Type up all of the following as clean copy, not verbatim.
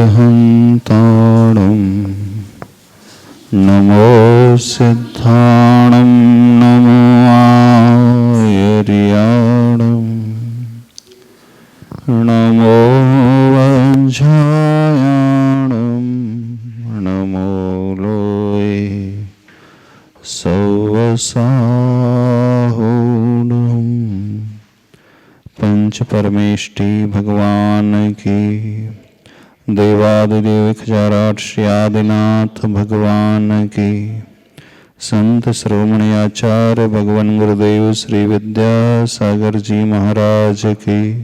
हन्ताणं नमो सिद्धाणं नमो आयर्याणं नमो वज्रायाणं नमो लोये सौवसाहूणं। पंच परमेष्टि भगवान की, देवादिदेव खजाराट आदिनाथ भगवान की, संत श्रोमणी आचार्य भगवान गुरुदेव श्री विद्यासागर जी महाराज की,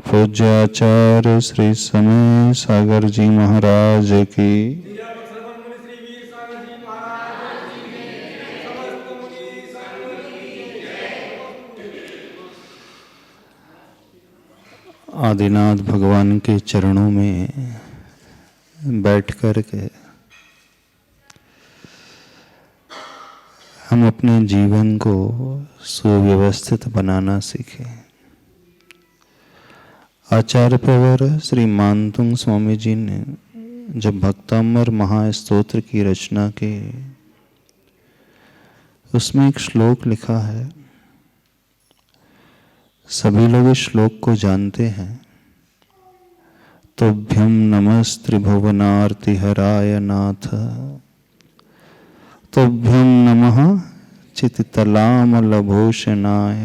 पूज्य आचार्य श्री समय सागर जी महाराज की, आदिनाथ भगवान के चरणों में बैठ कर के हम अपने जीवन को सुव्यवस्थित बनाना सीखें। आचार्य प्रवर श्री मानतुंग स्वामी जी ने जब भक्तामर महास्तोत्र की रचना की, उसमें एक श्लोक लिखा है, सभी लोग इस श्लोक को जानते हैं। तुभ्यं नमस्त्रिभुवनार्तिहराय नाथ, तुभ्यं नमः चित्तलामलभूषणाय,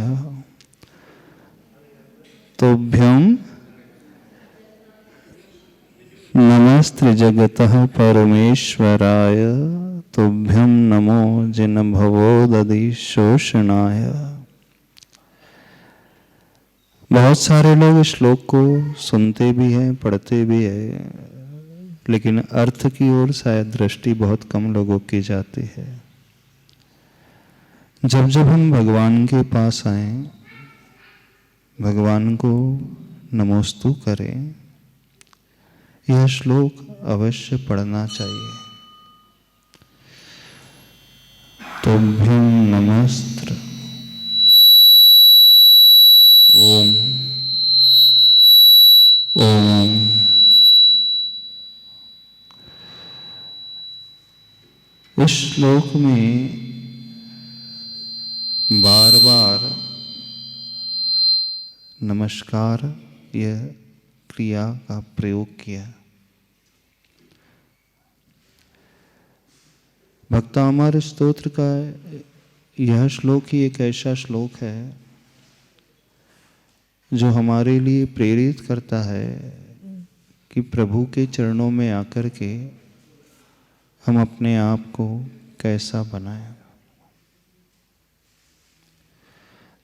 तुभ्यं नमस्त्रिजगतः परमेश्वराय, तुभ्यं नमो जिनभवोदधिशोषणाय। बहुत सारे लोग इस श्लोक को सुनते भी हैं, पढ़ते भी हैं, लेकिन अर्थ की ओर शायद दृष्टि बहुत कम लोगों की जाती है। जब जब हम भगवान के पास आए, भगवान को नमोस्तु करें, यह श्लोक अवश्य पढ़ना चाहिए। तुभ्यं नमस्त्र ओम ओम। इस श्लोक में बार बार नमस्कार यह क्रिया का प्रयोग किया। भक्तामर स्तोत्र का यह श्लोक ही एक ऐसा श्लोक है जो हमारे लिए प्रेरित करता है कि प्रभु के चरणों में आकर के हम अपने आप को कैसा बनाएं।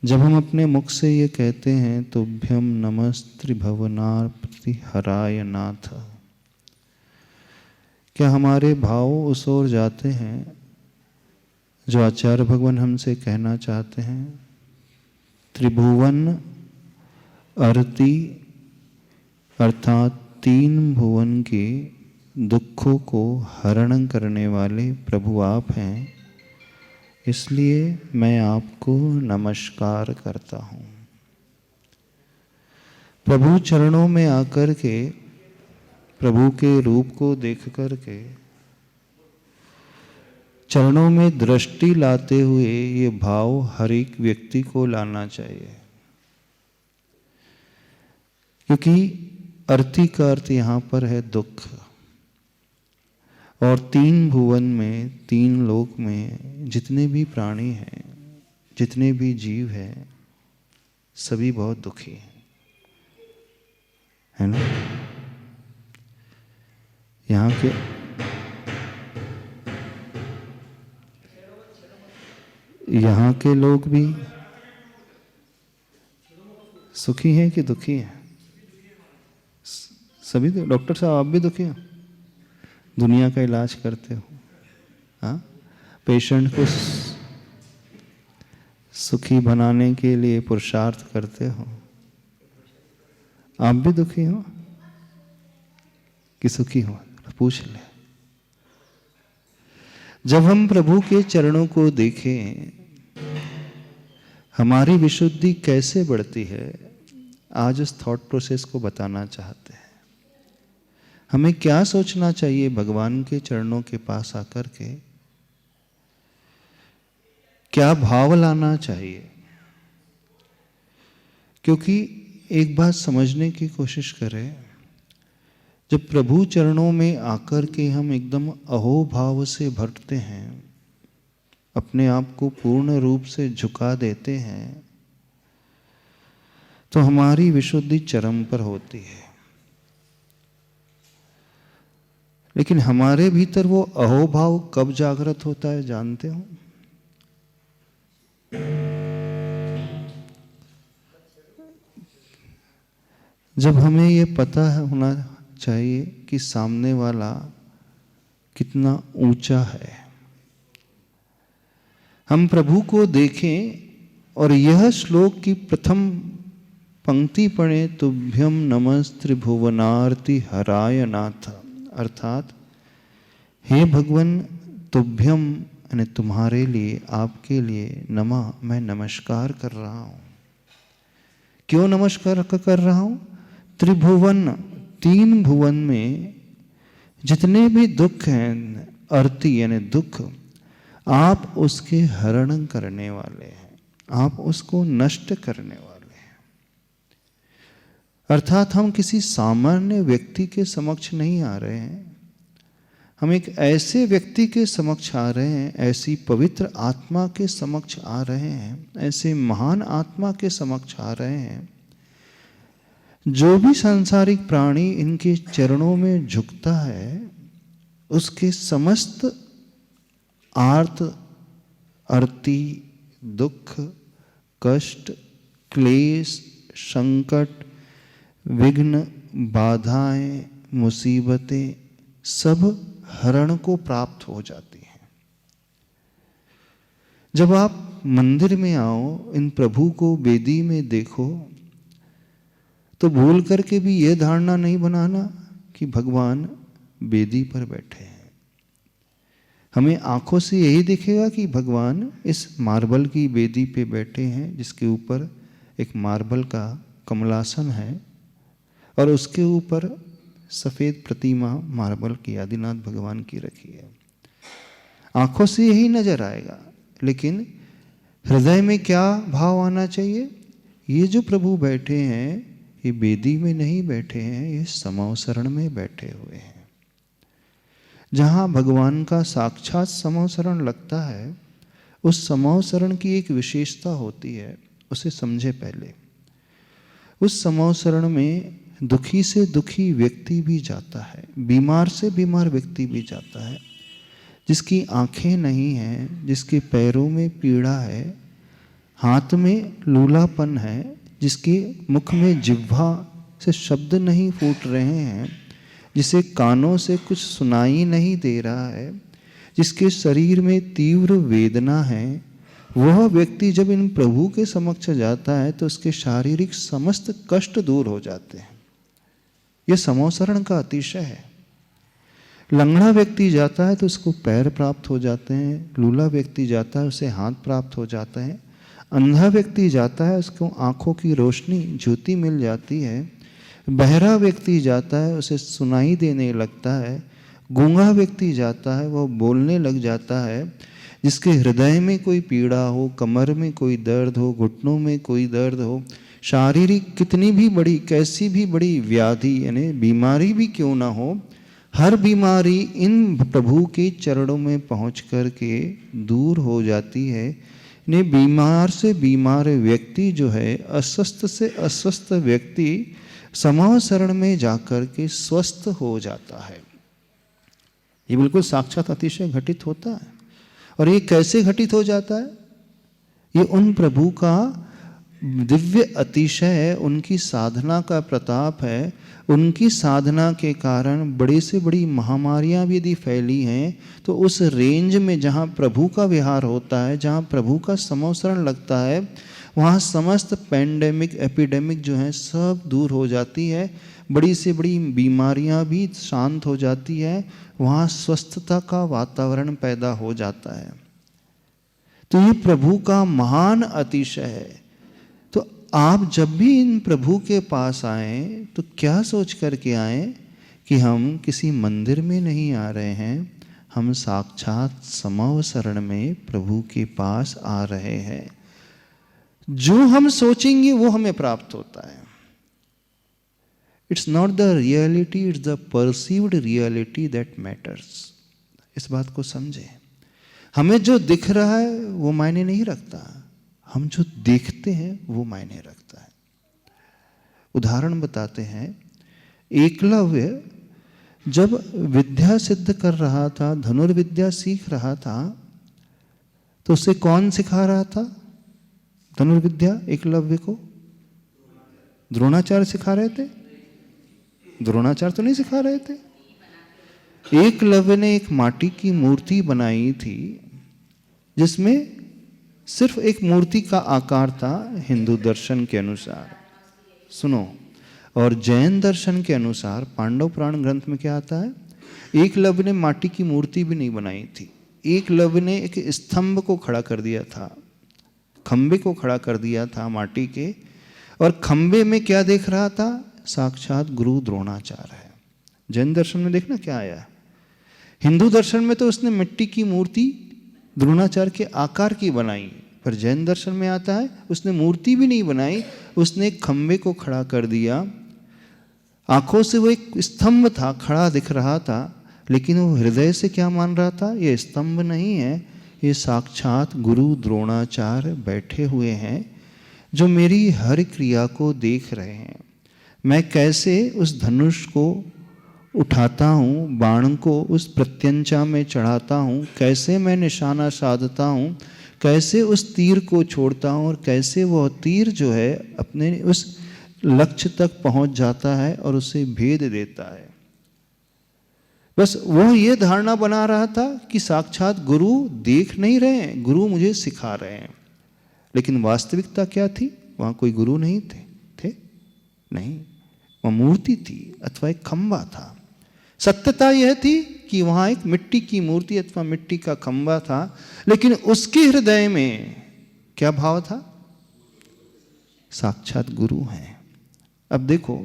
जब हम अपने मुख से ये कहते हैं तुभ्यं नमस्त्रिभुवनार्तिहराय नाथ, क्या हमारे भाव उस ओर जाते हैं जो आचार्य भगवान हमसे कहना चाहते हैं? त्रिभुवन अर्ति अर्थात तीन भुवन के दुखों को हरण करने वाले प्रभु आप हैं, इसलिए मैं आपको नमस्कार करता हूँ। प्रभु चरणों में आकर के, प्रभु के रूप को देख कर के, चरणों में दृष्टि लाते हुए ये भाव हर एक व्यक्ति को लाना चाहिए, क्योंकि अर्ति का अर्थ यहाँ पर है दुख। और तीन भुवन में, तीन लोक में जितने भी प्राणी हैं, जितने भी जीव हैं, सभी बहुत दुखी हैं, है ना? यहाँ के लोग भी सुखी हैं कि दुखी हैं? सभी। डॉक्टर साहब आप भी दुखी हो? दुनिया का इलाज करते हो, हाँ? पेशेंट को सुखी बनाने के लिए पुरुषार्थ करते हो। आप भी दुखी हो कि सुखी हो? पूछ ले। जब हम प्रभु के चरणों को देखें, हमारी विशुद्धि कैसे बढ़ती है, आज उस थॉट प्रोसेस को बताना चाहते हैं। हमें क्या सोचना चाहिए भगवान के चरणों के पास आकर के? क्या भाव लाना चाहिए? क्योंकि एक बात समझने की कोशिश करें, जब प्रभु चरणों में आकर के हम एकदम अहोभाव से भटते हैं, अपने आप को पूर्ण रूप से झुका देते हैं, तो हमारी विशुद्धि चरम पर होती है। लेकिन हमारे भीतर वो अहोभाव कब जागृत होता है जानते हो? जब हमें ये पता होना चाहिए कि सामने वाला कितना ऊंचा है। हम प्रभु को देखें और यह श्लोक की प्रथम पंक्ति पढ़ें, तुभ्यम नमस्त्रिभुवनार्ति हराय नाथ, अर्थात हे भगवान तुभ्यम यानी तुम्हारे लिए, आपके लिए, नमः मैं नमस्कार कर रहा हूं। क्यों नमस्कार कर रहा हूं? त्रिभुवन, तीन भुवन में जितने भी दुख हैं, अर्ति यानी दुख, आप उसके हरण करने वाले हैं, आप उसको नष्ट करने वाले हैं। अर्थात हम किसी सामान्य व्यक्ति के समक्ष नहीं आ रहे हैं, हम एक ऐसे व्यक्ति के समक्ष आ रहे हैं, ऐसी पवित्र आत्मा के समक्ष आ रहे हैं, ऐसे महान आत्मा के समक्ष आ रहे हैं। जो भी सांसारिक प्राणी इनके चरणों में झुकता है, उसके समस्त आर्त, अर्ति, दुख, कष्ट, क्लेश, संकट, विघ्न, बाधाएं, मुसीबतें सब हरण को प्राप्त हो जाती हैं। जब आप मंदिर में आओ, इन प्रभु को वेदी में देखो, तो भूल करके भी यह धारणा नहीं बनाना कि भगवान वेदी पर बैठे हैं। हमें आंखों से यही दिखेगा कि भगवान इस मार्बल की वेदी पे बैठे हैं, जिसके ऊपर एक मार्बल का कमलासन है और उसके ऊपर सफ़ेद प्रतिमा मार्बल की आदिनाथ भगवान की रखी है। आंखों से यही नजर आएगा, लेकिन हृदय में क्या भाव आना चाहिए? ये जो प्रभु बैठे हैं, ये वेदी में नहीं बैठे हैं, ये समवसरण में बैठे हुए हैं। जहाँ भगवान का साक्षात समवसरण लगता है, उस समवसरण की एक विशेषता होती है, उसे समझे पहले। उस समवसरण में दुखी से दुखी व्यक्ति भी जाता है, बीमार से बीमार व्यक्ति भी जाता है, जिसकी आंखें नहीं हैं, जिसके पैरों में पीड़ा है, हाथ में लूलापन है, जिसके मुख में जिह्वा से शब्द नहीं फूट रहे हैं, जिसे कानों से कुछ सुनाई नहीं दे रहा है, जिसके शरीर में तीव्र वेदना है, वह व्यक्ति जब इन प्रभु के समक्ष जाता है तो उसके शारीरिक समस्त कष्ट दूर हो जाते हैं। यह समवसरण का अतिशय है। लंगड़ा व्यक्ति जाता है तो उसको पैर प्राप्त हो जाते हैं, लूला व्यक्ति जाता है उसे हाथ प्राप्त हो जाता है, अंधा व्यक्ति जाता है उसको आंखों की रोशनी, ज्योति मिल जाती है, बहरा व्यक्ति जाता है उसे सुनाई देने लगता है, गूंगा व्यक्ति जाता है वह बोलने लग जाता है, जिसके हृदय में कोई पीड़ा हो, कमर में कोई दर्द हो, घुटनों में कोई दर्द हो, शारीरिक कितनी भी बड़ी, कैसी भी बड़ी व्याधि यानी बीमारी भी क्यों ना हो, हर बीमारी इन प्रभु के चरणों में पहुँच कर के दूर हो जाती है। ने बीमार से बीमार व्यक्ति जो है, अस्वस्थ से अस्वस्थ व्यक्ति समवसरण में जाकर के स्वस्थ हो जाता है। ये बिल्कुल साक्षात अतिशय घटित होता है। और ये कैसे घटित हो जाता है? ये उन प्रभु का दिव्य अतिशय है, उनकी साधना का प्रताप है। उनकी साधना के कारण बड़ी से बड़ी महामारियां भी यदि फैली हैं तो उस रेंज में जहाँ प्रभु का विहार होता है, जहाँ प्रभु का समवसरण लगता है, वहाँ समस्त पैंडेमिक, एपिडेमिक जो हैं सब दूर हो जाती है। बड़ी से बड़ी बीमारियां भी शांत हो जाती है, वहाँ स्वस्थता का वातावरण पैदा हो जाता है। तो ये प्रभु का महान अतिशय है। आप जब भी इन प्रभु के पास आएं तो क्या सोच करके आएं कि हम किसी मंदिर में नहीं आ रहे हैं, हम साक्षात समव शरण में प्रभु के पास आ रहे हैं। जो हम सोचेंगे वो हमें प्राप्त होता है। It's not the reality, it's the perceived reality that matters. इस बात को समझे। हमें जो दिख रहा है वो मायने नहीं रखता, हम जो देखते हैं वो मायने रखता है। उदाहरण बताते हैं, एकलव्य जब विद्या सिद्ध कर रहा था, धनुर्विद्या सीख रहा था, तो उसे कौन सिखा रहा था धनुर्विद्या? एकलव्य को द्रोणाचार्य सिखा रहे थे? द्रोणाचार्य तो नहीं सिखा रहे थे। एकलव्य ने एक माटी की मूर्ति बनाई थी जिसमें सिर्फ एक मूर्ति का आकार था हिंदू दर्शन के अनुसार। सुनो, और जैन दर्शन के अनुसार पांडव पुराण ग्रंथ में क्या आता है? एकलव्य ने माटी की मूर्ति भी नहीं बनाई थी। एकलव्य ने एक स्तंभ को खड़ा कर दिया था, खंबे को खड़ा कर दिया था माटी के, और खंबे में क्या देख रहा था? साक्षात गुरु द्रोणाचार्य है। जैन दर्शन में देखना क्या आया। हिंदू दर्शन में तो उसने मिट्टी की मूर्ति द्रोणाचार्य के आकार की बनाई, पर जैन दर्शन में आता है उसने मूर्ति भी नहीं बनाई, उसने एक खंबे को खड़ा कर दिया। आंखों से वो एक स्तंभ था, खड़ा दिख रहा था, लेकिन वो हृदय से क्या मान रहा था? ये स्तंभ नहीं है, ये साक्षात गुरु द्रोणाचार्य बैठे हुए हैं जो मेरी हर क्रिया को देख रहे हैं। मैं कैसे उस धनुष को उठाता हूँ, बाण को उस प्रत्यंचा में चढ़ाता हूँ, कैसे मैं निशाना साधता हूँ, कैसे उस तीर को छोड़ता हूँ, और कैसे वह तीर जो है अपने उस लक्ष्य तक पहुँच जाता है और उसे भेद देता है। बस वो ये धारणा बना रहा था कि साक्षात गुरु देख नहीं रहे हैं, गुरु मुझे सिखा रहे हैं। लेकिन वास्तविकता क्या थी? वहाँ कोई गुरु नहीं थे नहीं, वह मूर्ति थी अथवा एक खंबा था। सत्यता यह थी कि वहाँ एक मिट्टी की मूर्ति अथवा मिट्टी का खंबा था, लेकिन उसके हृदय में क्या भाव था? साक्षात गुरु हैं। अब देखो,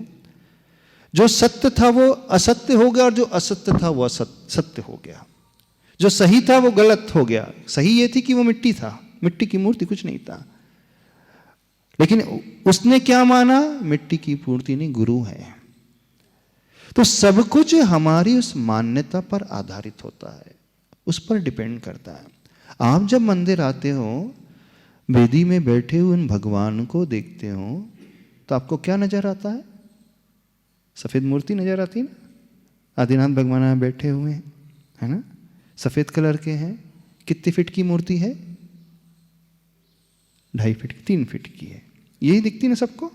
जो सत्य था वो असत्य हो गया, और जो असत्य था वो सत्य हो गया। जो सही था वो गलत हो गया। सही ये थी कि वो मिट्टी था, मिट्टी की मूर्ति, कुछ नहीं था, लेकिन उसने क्या माना? मिट्टी की मूर्ति नहीं, गुरु है। तो सब कुछ हमारी उस मान्यता पर आधारित होता है, उस पर डिपेंड करता है। आप जब मंदिर आते हो, वेदी में बैठे हुए उन भगवान को देखते हो, तो आपको क्या नजर आता है? सफेद मूर्ति नजर आती है ना। आदिनाथ भगवान यहाँ बैठे हुए हैं, है ना, सफेद कलर के हैं। कितने फीट की मूर्ति है? 2.5 फीट की, 3 फीट की है। यही दिखती ना सबको।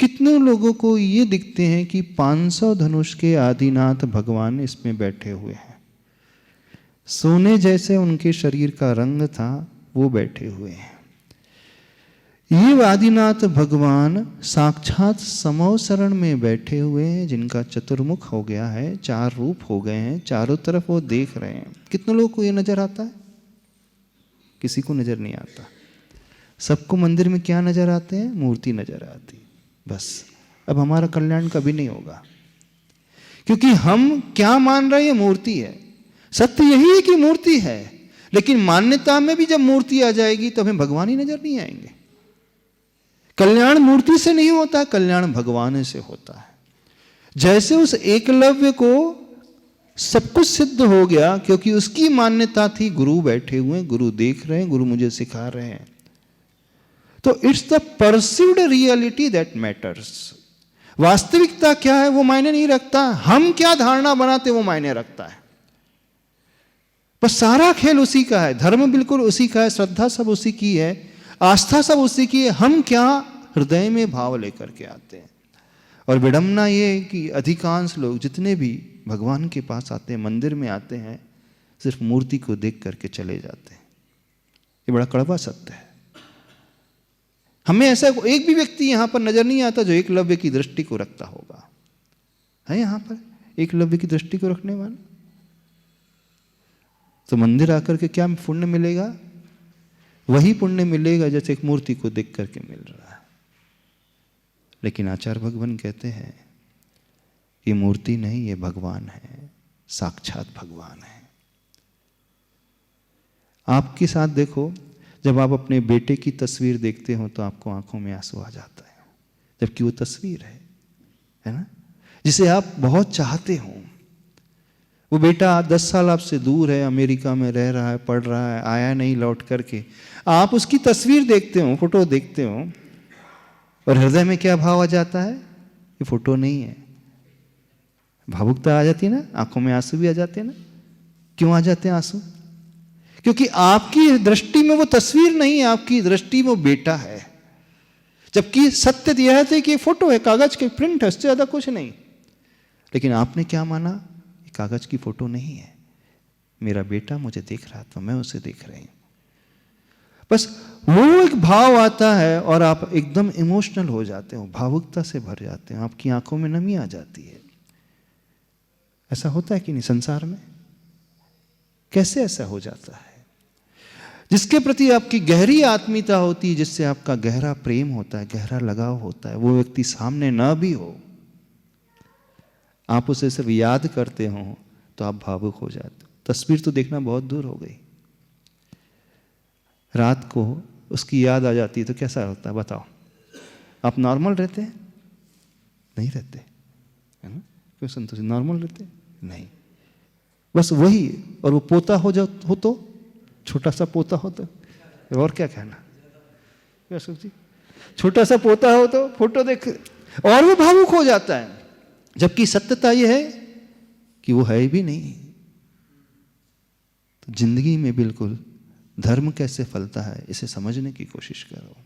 कितने लोगों को ये दिखते हैं कि 500 धनुष के आदिनाथ भगवान इसमें बैठे हुए हैं। सोने जैसे उनके शरीर का रंग था, वो बैठे हुए हैं। ये आदिनाथ भगवान साक्षात समव शरण में बैठे हुए हैं, जिनका चतुर्मुख हो गया है, 4 रूप हो गए हैं, चारों तरफ वो देख रहे हैं। कितने लोगों को ये नजर आता है? किसी को नजर नहीं आता। सबको मंदिर में क्या नजर आते हैं? मूर्ति नजर आती। बस अब हमारा कल्याण कभी नहीं होगा, क्योंकि हम क्या मान रहे हैं? मूर्ति है। सत्य यही है कि मूर्ति है, लेकिन मान्यता में भी जब मूर्ति आ जाएगी तो हमें भगवान ही नजर नहीं आएंगे। कल्याण मूर्ति से नहीं होता, कल्याण भगवान से होता है। जैसे उस एकलव्य को सब कुछ सिद्ध हो गया, क्योंकि उसकी मान्यता थी गुरु बैठे हुए हैं, गुरु देख रहे हैं, गुरु मुझे सिखा रहे हैं। तो it's the perceived reality that matters. वास्तविकता क्या है वो मायने नहीं रखता, हम क्या धारणा बनाते वो मायने रखता है। बस सारा खेल उसी का है, धर्म बिल्कुल उसी का है, श्रद्धा सब उसी की है, आस्था सब उसी की है। हम क्या हृदय में भाव लेकर के आते हैं। और विडंबना ये है कि अधिकांश लोग जितने भी भगवान के पास आते हैं, मंदिर में आते हैं, सिर्फ मूर्ति को देख करके चले जाते हैं। ये बड़ा कड़वा सत्य है। हमें ऐसा एक भी व्यक्ति यहां पर नजर नहीं आता जो एकलव्य की दृष्टि को रखता होगा। है यहां पर एकलव्य की दृष्टि को रखने वाला? तो मंदिर आकर के क्या पुण्य मिलेगा? वही पुण्य मिलेगा जैसे एक मूर्ति को देख करके मिल रहा है। लेकिन आचार्य भगवान कहते हैं ये मूर्ति नहीं, ये भगवान है, साक्षात भगवान है। आपके साथ देखो, जब आप अपने बेटे की तस्वीर देखते हो तो आपको आंखों में आंसू आ जाता है, जबकि वो तस्वीर है ना, जिसे आप बहुत चाहते हो। वो बेटा 10 साल आपसे दूर है, अमेरिका में रह रहा है, पढ़ रहा है, आया नहीं लौट करके। आप उसकी तस्वीर देखते हो, फोटो देखते हो, और हृदय में क्या भाव आ जाता है? ये फोटो नहीं है। भावुकता आ जाती है ना, आंखों में आंसू भी आ जाते हैं ना। क्यों आ जाते हैं आंसू? क्योंकि आपकी दृष्टि में वो तस्वीर नहीं है, आपकी दृष्टि में वो बेटा है। जबकि सत्य यह है कि फोटो है, कागज के प्रिंट है, उससे ज्यादा कुछ नहीं। लेकिन आपने क्या माना? ये कागज की फोटो नहीं है, मेरा बेटा मुझे देख रहा था, मैं उसे देख रही हूं। बस वो एक भाव आता है और आप एकदम इमोशनल हो जाते हो, भावुकता से भर जाते हो, आपकी आंखों में नमी आ जाती है। ऐसा होता है कि नहीं संसार में? कैसे ऐसा हो जाता है? जिसके प्रति आपकी गहरी आत्मीयता होती है, जिससे आपका गहरा प्रेम होता है, गहरा लगाव होता है, वो व्यक्ति सामने ना भी हो, आप उसे सिर्फ याद करते हो तो आप भावुक हो जाते हो। तस्वीर तो देखना बहुत दूर हो गई, रात को उसकी याद आ जाती है तो कैसा होता है बताओ? आप नॉर्मल रहते हैं? नहीं रहते, है ना? क्यों संतोष? नॉर्मल रहते नहीं, बस वही। और वो पोता हो तो छोटा सा पोता हो तो, और क्या कहना, जी छोटा सा पोता हो तो फोटो देख और वो भावुक हो जाता है। जबकि सत्यता यह है कि वो है भी नहीं। तो जिंदगी में बिल्कुल धर्म कैसे फलता है, इसे समझने की कोशिश करो।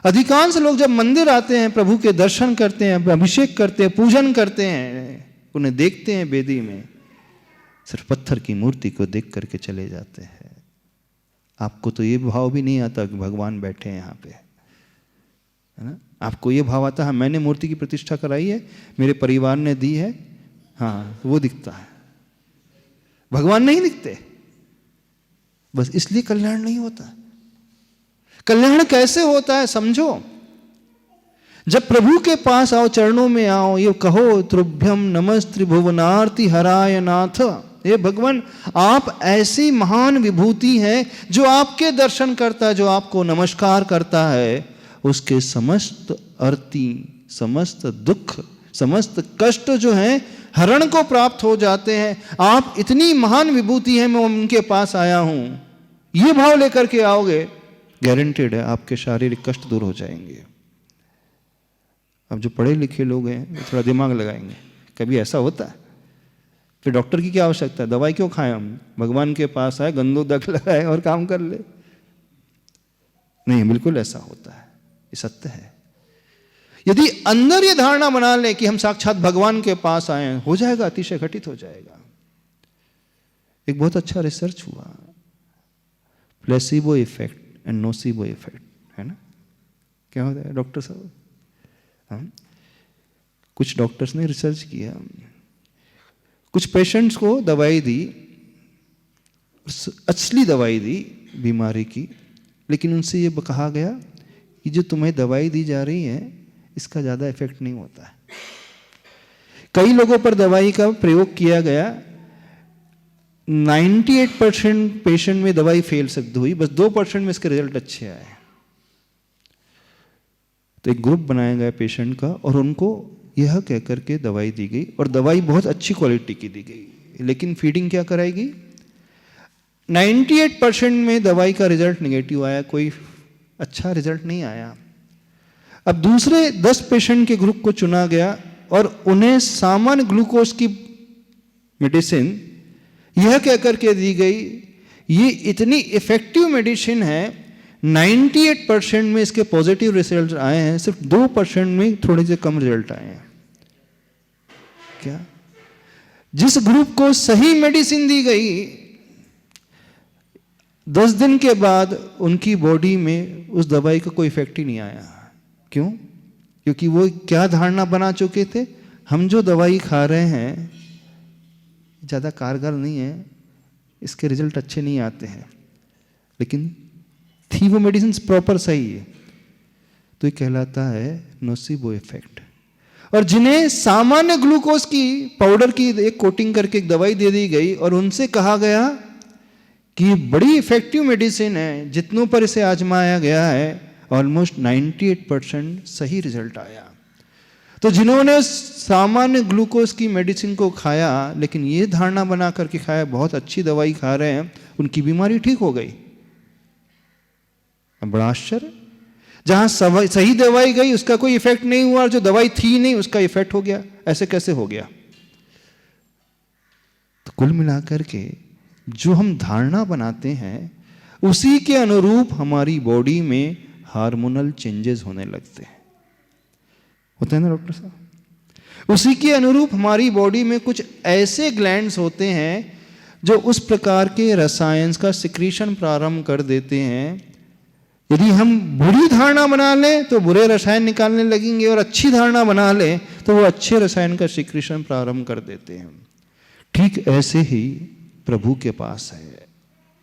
अधिकांश लोग जब मंदिर आते हैं, प्रभु के दर्शन करते हैं, अभिषेक करते हैं, पूजन करते हैं, उन्हें देखते हैं वेदी में, सिर्फ पत्थर की मूर्ति को देख करके चले जाते हैं। आपको तो ये भाव भी नहीं आता कि भगवान बैठे हैं यहाँ पे, है ना? आपको ये भाव आता है मैंने मूर्ति की प्रतिष्ठा कराई है, मेरे परिवार ने दी है, हाँ वो दिखता है, भगवान नहीं दिखते। बस इसलिए कल्याण नहीं होता। कल्याण कैसे होता है समझो। जब प्रभु के पास आओ, चरणों में आओ, ये कहो तुभ्यम नमस्त्रिभुवनार्ति हराय नाथ, हे भगवान आप ऐसी महान विभूति हैं, जो आपके दर्शन करता है, जो आपको नमस्कार करता है, उसके समस्त अर्ति, समस्त दुख, समस्त कष्ट जो हैं हरण को प्राप्त हो जाते हैं। आप इतनी महान विभूति हैं, मैं उनके पास आया हूं, ये भाव लेकर के आओगे, गारंटेड है आपके शारीरिक कष्ट दूर हो जाएंगे। अब जो पढ़े लिखे लोग हैं थोड़ा दिमाग लगाएंगे, कभी ऐसा होता है? फिर डॉक्टर की क्या आवश्यकता है, दवाई क्यों खाएं हम? भगवान के पास आए, गंदो दक लगाए और काम कर ले। नहीं, बिल्कुल ऐसा होता है, ये सत्य है। यदि अंदर ये धारणा बना ले कि हम साक्षात भगवान के पास आए, हो जाएगा, अतिशय घटित हो जाएगा। एक बहुत अच्छा रिसर्च हुआ, placebo effect and nocebo effect, है ना? क्या होता है डॉक्टर साहब? कुछ डॉक्टर्स ने रिसर्च किया, कुछ पेशेंट्स को दवाई दी, असली दवाई दी बीमारी की, लेकिन उनसे ये कहा गया कि जो तुम्हें दवाई दी जा रही है इसका ज़्यादा इफेक्ट नहीं होता है। कई लोगों पर दवाई का प्रयोग किया गया, 98% पेशेंट में दवाई फेल सिद्ध हुई, बस 2% में इसके रिजल्ट अच्छे आए। तो एक ग्रुप बनाया गया पेशेंट का और उनको यह कह करके दवाई दी गई, और दवाई बहुत अच्छी क्वालिटी की दी गई, लेकिन फीडिंग क्या कराएगी? 98% में दवाई का रिजल्ट नेगेटिव आया, कोई अच्छा रिजल्ट नहीं आया। अब दूसरे 10 पेशेंट के ग्रुप को चुना गया और उन्हें सामान्य ग्लूकोज की मेडिसिन यह कह करके दी गई, ये इतनी इफेक्टिव मेडिसिन है, 98% में इसके पॉजिटिव रिजल्ट आए हैं, सिर्फ 2% में थोड़े से कम रिजल्ट आए हैं। क्या? जिस ग्रुप को सही मेडिसिन दी गई, 10 दिन के बाद उनकी बॉडी में उस दवाई का कोई इफेक्ट ही नहीं आया। क्यों? क्योंकि वो क्या धारणा बना चुके थे, हम जो दवाई खा रहे हैं ज़्यादा कारगर नहीं है, इसके रिजल्ट अच्छे नहीं आते हैं, लेकिन थी वो मेडिसिन प्रॉपर सही है, तो ये कहलाता है नोसिबो इफेक्ट। और जिन्हें सामान्य ग्लूकोज की पाउडर की एक कोटिंग करके एक दवाई दे दी गई और उनसे कहा गया कि ये बड़ी इफेक्टिव मेडिसिन है, जितनों पर इसे आजमाया गया है ऑलमोस्ट 98% सही रिजल्ट आया। तो जिन्होंने सामान्य ग्लूकोज की मेडिसिन को खाया लेकिन ये धारणा बना करके खाया बहुत अच्छी दवाई खा रहे हैं, उनकी बीमारी ठीक हो गई। बड़ा आश्चर्य, जहां सही दवाई गई उसका कोई इफेक्ट नहीं हुआ और जो दवाई थी नहीं उसका इफेक्ट हो गया। ऐसे कैसे हो गया? तो कुल मिलाकर के जो हम धारणा बनाते हैं उसी के अनुरूप हमारी बॉडी में हार्मोनल चेंजेस होने लगते हैं। होता है ना डॉक्टर साहब? उसी के अनुरूप हमारी बॉडी में कुछ ऐसे ग्लैंड्स होते हैं जो उस प्रकार के रसायन का सिक्रीशन प्रारंभ कर देते हैं। यदि हम बुरी धारणा बना लें तो बुरे रसायन निकालने लगेंगे और अच्छी धारणा बना लें तो वो अच्छे रसायन का सिक्रीशन प्रारंभ कर देते हैं। ठीक ऐसे ही प्रभु के पास है,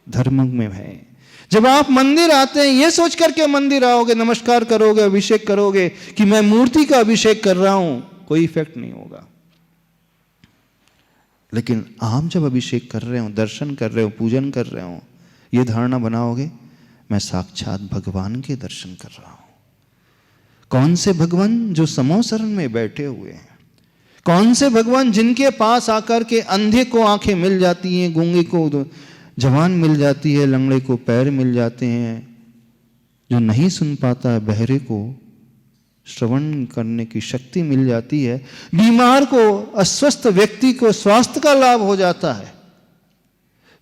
धर्म में है। जब आप मंदिर आते हैं ये सोच करके मंदिर आओगे, नमस्कार करोगे, अभिषेक करोगे कि मैं मूर्ति का अभिषेक कर रहा हूं, कोई इफेक्ट नहीं होगा। लेकिन आप जब अभिषेक कर रहे हो, दर्शन कर रहे हो, पूजन कर रहे हो, ये धारणा बनाओगे मैं साक्षात भगवान के दर्शन कर रहा हूं। कौन से भगवान? जो समोसरण में बैठे हुए हैं। कौन से भगवान? जिनके पास आकर के अंधे को आंखें मिल जाती हैं, गूंगे को जवान मिल जाती है, लंगड़े को पैर मिल जाते हैं, जो नहीं सुन पाता है बहरे को श्रवण करने की शक्ति मिल जाती है, बीमार को, अस्वस्थ व्यक्ति को स्वास्थ्य का लाभ हो जाता है।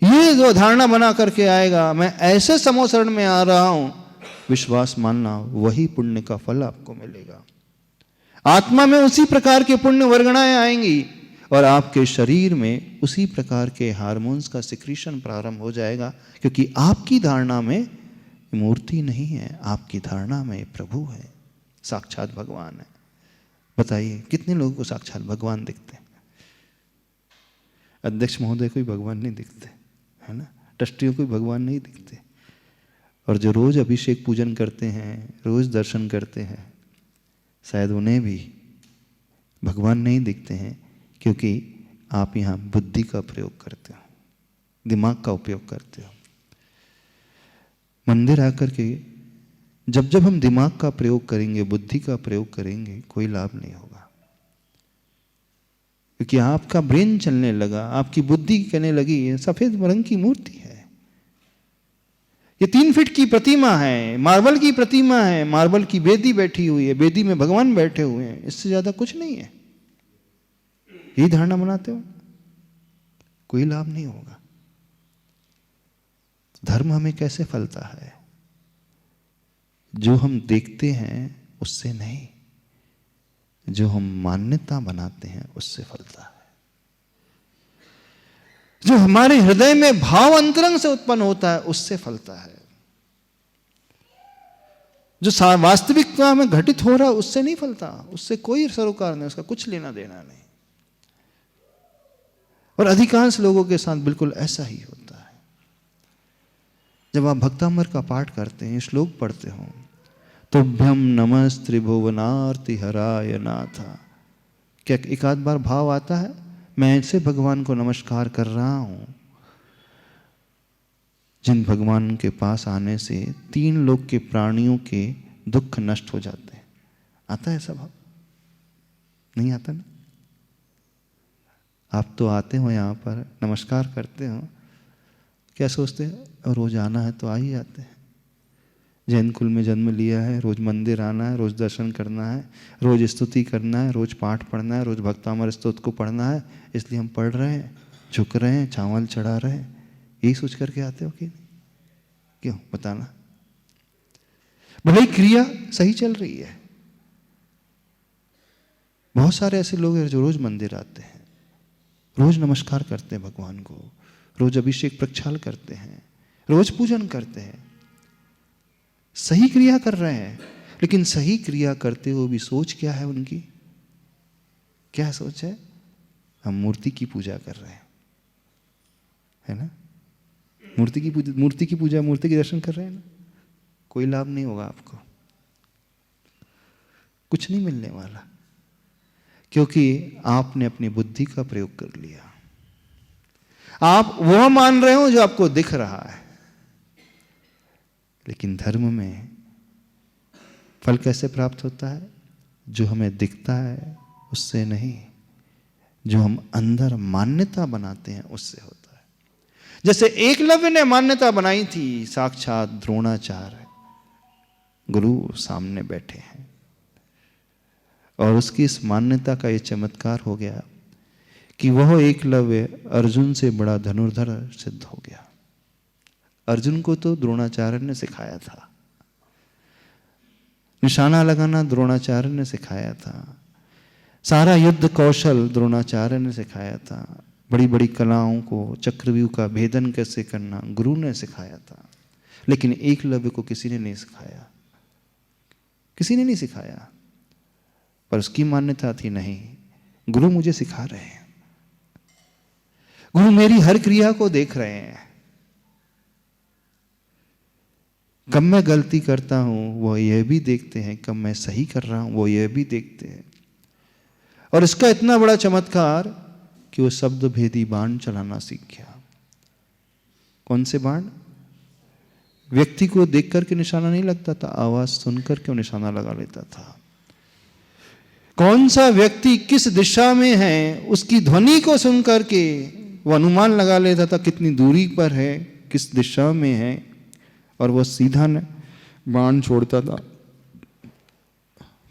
ये जो धारणा बना करके आएगा मैं ऐसे समोसरण में आ रहा हूं, विश्वास मानना, वही पुण्य का फल आपको मिलेगा। आत्मा में उसी प्रकार के पुण्य वर्गणाएं आएंगी और आपके शरीर में उसी प्रकार के हार्मोन्स का सिक्रीशन प्रारंभ हो जाएगा, क्योंकि आपकी धारणा में मूर्ति नहीं है, आपकी धारणा में प्रभु है, साक्षात भगवान है। बताइए कितने लोगों को साक्षात भगवान दिखते हैं? अध्यक्ष महोदय को भी भगवान नहीं दिखते, है ना? ट्रस्टियों को भी भगवान नहीं दिखते। और जो रोज अभिषेक पूजन करते हैं, रोज दर्शन करते हैं, शायद उन्हें भी भगवान नहीं दिखते हैं, क्योंकि आप यहाँ बुद्धि का प्रयोग करते हो, दिमाग का उपयोग करते हो। मंदिर आकर के जब जब हम दिमाग का प्रयोग करेंगे, बुद्धि का प्रयोग करेंगे, कोई लाभ नहीं होगा। क्योंकि आपका ब्रेन चलने लगा, आपकी बुद्धि कहने लगी ये सफेद रंग की मूर्ति है, ये 3 फीट की प्रतिमा है, मार्बल की प्रतिमा है, मार्बल की बेदी बैठी हुई है, बेदी में भगवान बैठे हुए हैं, इससे ज्यादा कुछ नहीं है। यही धारणा बनाते हो, कोई लाभ नहीं होगा। धर्म हमें कैसे फलता है? जो हम देखते हैं उससे नहीं, जो हम मान्यता बनाते हैं उससे फलता है। जो हमारे हृदय में भाव अंतरंग से उत्पन्न होता है उससे फलता है। जो वास्तविकता में घटित हो रहा है उससे नहीं फलता, उससे कोई सरोकार नहीं, उसका कुछ लेना देना नहीं। और अधिकांश लोगों के साथ बिल्कुल ऐसा ही होता है। जब आप भक्तामर का पाठ करते हैं, श्लोक पढ़ते हो, तुभ्यम नमः त्रिभुवनार्ति हराय नाथा, क्या एक आध बार भाव आता है मैं ऐसे भगवान को नमस्कार कर रहा हूं जिन भगवान के पास आने से 3 लोक के प्राणियों के दुख नष्ट हो जाते हैं? आता है ऐसा भाव? नहीं आता ना? आप तो आते हो यहाँ पर, नमस्कार करते हो, क्या सोचते हैं रोज आना है तो आ ही जाते हैं। जैन कुल में जन्म लिया है, रोज मंदिर आना है, रोज दर्शन करना है, रोज स्तुति करना है, रोज पाठ पढ़ना है, रोज भक्तामर स्तोत्र को पढ़ना है, इसलिए हम पढ़ रहे हैं, झुक रहे हैं, चावल चढ़ा रहे हैं। यही सोच करके आते हो कि नहीं? क्यों बताना? भले क्रिया सही चल रही है। बहुत सारे ऐसे लोग हैं जो रोज मंदिर आते हैं, रोज नमस्कार करते हैं भगवान को, रोज अभिषेक प्रक्षाल करते हैं, रोज पूजन करते हैं, सही क्रिया कर रहे हैं। लेकिन सही क्रिया करते हुए भी सोच क्या है उनकी? क्या सोच है? हम मूर्ति की पूजा कर रहे हैं, है ना? मूर्ति की पूजा, मूर्ति के दर्शन कर रहे हैं ना? कोई लाभ नहीं होगा आपको, कुछ नहीं मिलने वाला। क्योंकि आपने अपनी बुद्धि का प्रयोग कर लिया। आप वह मान रहे हो जो आपको दिख रहा है। लेकिन धर्म में फल कैसे प्राप्त होता है? जो हमें दिखता है उससे नहीं, जो हम अंदर मान्यता बनाते हैं उससे होता है। जैसे एकलव्य ने मान्यता बनाई थी, साक्षात द्रोणाचार्य गुरु सामने बैठे हैं, और उसकी इस मान्यता का ये चमत्कार हो गया कि वह एकलव्य अर्जुन से बड़ा धनुर्धर सिद्ध हो गया। अर्जुन को तो द्रोणाचार्य ने सिखाया था, निशाना लगाना द्रोणाचार्य ने सिखाया था, सारा युद्ध कौशल द्रोणाचार्य ने सिखाया था, बड़ी बड़ी कलाओं को, चक्रव्यूह का भेदन कैसे करना गुरु ने सिखाया था। लेकिन एकलव्य को किसी ने नहीं सिखाया, किसी ने नहीं सिखाया। पर उसकी मान्यता थी, नहीं, गुरु मुझे सिखा रहे हैं, गुरु मेरी हर क्रिया को देख रहे हैं, कब मैं गलती करता हूं वो यह भी देखते हैं, कब मैं सही कर रहा हूं वो यह भी देखते हैं। और इसका इतना बड़ा चमत्कार कि वो शब्द भेदी बाण चलाना सीख गया। कौन से बाण? व्यक्ति को देख करके निशाना नहीं लगता था, आवाज सुनकर के वो निशाना लगा लेता था। कौन सा व्यक्ति किस दिशा में है उसकी ध्वनि को सुनकर के वो अनुमान लगा लेता था कितनी दूरी पर है, किस दिशा में है, और वो सीधा बाण छोड़ता था।